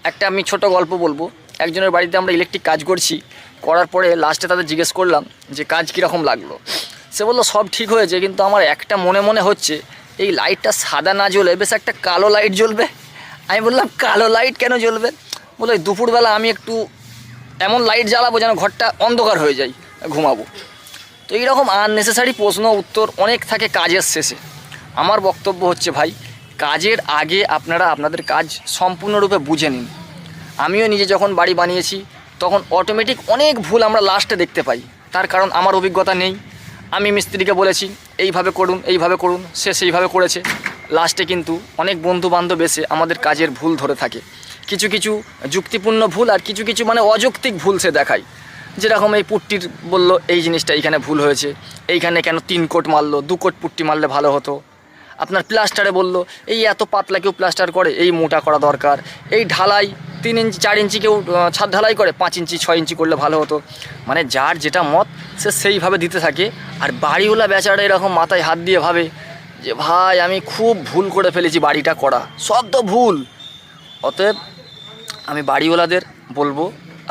একটা আমি ছোট গল্প বলবো। একজনের বাড়িতে আমরা ইলেকট্রিক কাজ করছি, করার পরে লাস্টে তাদের জিজ্ঞেস করলাম যে কাজ কীরকম লাগলো। সে বললো সব ঠিক হয়েছে, কিন্তু আমার একটা মনে মনে হচ্ছে এই লাইটটা সাদা না জ্বলে বেশ একটা কালো লাইট জ্বলবে। আমি বললাম কালো লাইট কেন জ্বলবে? বললো দুপুরবেলা আমি একটু এমন লাইট জ্বালাবো যেন ঘরটা অন্ধকার হয়ে যায়, ঘুমাবো। তো এইরকম আননেসেসারি প্রশ্ন উত্তর অনেক থাকে কাজের শেষে। আমার বক্তব্য হচ্ছে ভাই, কাজের আগে আপনারা আপনাদের কাজ সম্পূর্ণরূপে বুঝে নিন। আমিও নিজে যখন বাড়ি বানিয়েছি তখন অটোমেটিক অনেক ভুল আমরা লাস্টে দেখতে পাই। তার কারণ আমার অভিজ্ঞতা নেই। আমি মিস্ত্রিকে বলেছি এইভাবে করুন, এইভাবে করুন, সে সেইভাবে করেছে। লাস্টে কিন্তু অনেক বন্ধু বান্ধব এসে আমাদের কাজের ভুল ধরে থাকে। কিছু কিছু যুক্তিপূর্ণ ভুল আর কিছু কিছু মানে অযৌক্তিক ভুল সে দেখায়। যেরকম এই পুট্টির বলল এই জিনিসটা এইখানে ভুল হয়েছে, এইখানে কেন 3 কোট মারলো, 2 কোট পুট্টি মারলে ভালো হতো। আপনার প্লাস্টারে বলল এই এত পাতলা কেউ প্লাস্টার করে, এই মোটা করা দরকার। এই ঢালাই 3 ইঞ্চি 4 ইঞ্চি কেউ ছাদ ঢালাই করে, 5 ইঞ্চি 6 ইঞ্চি করলে ভালো হতো। মানে যার যেটা মত সে সেইভাবে দিতে থাকে। আর বাড়িওয়ালা বেচারা এরকম মাথায় হাত দিয়ে ভাবে যে ভাই আমি খুব ভুল করে ফেলেছি, বাড়িটা করা সব তো ভুল। অতএব আমি বাড়িওয়ালাদের বলবো,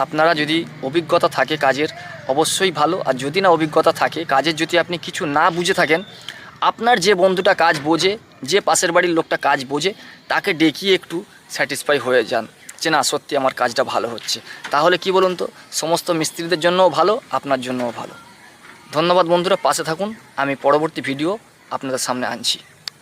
আপনারা যদি অভিজ্ঞতা থাকে কাজের অবশ্যই ভালো, আর যদি না অভিজ্ঞতা থাকে কাজের, যদি আপনি কিছু না বুঝে থাকেন, আপনার যে বন্ধুটা কাজ বোঝে, যে পাশের বাড়ির লোকটা কাজ বোঝে, তাকে ডেকিয়ে একটু স্যাটিসফাই হয়ে যান যে না সত্যি আমার কাজটা ভালো হচ্ছে। তাহলে কি বলুন তো, সমস্ত মিস্ত্রিদের জন্যও ভালো, আপনার জন্যও ভালো। ধন্যবাদ বন্ধুরা, পাশে থাকুন। আমি পরবর্তী ভিডিও আপনাদের সামনে আনছি।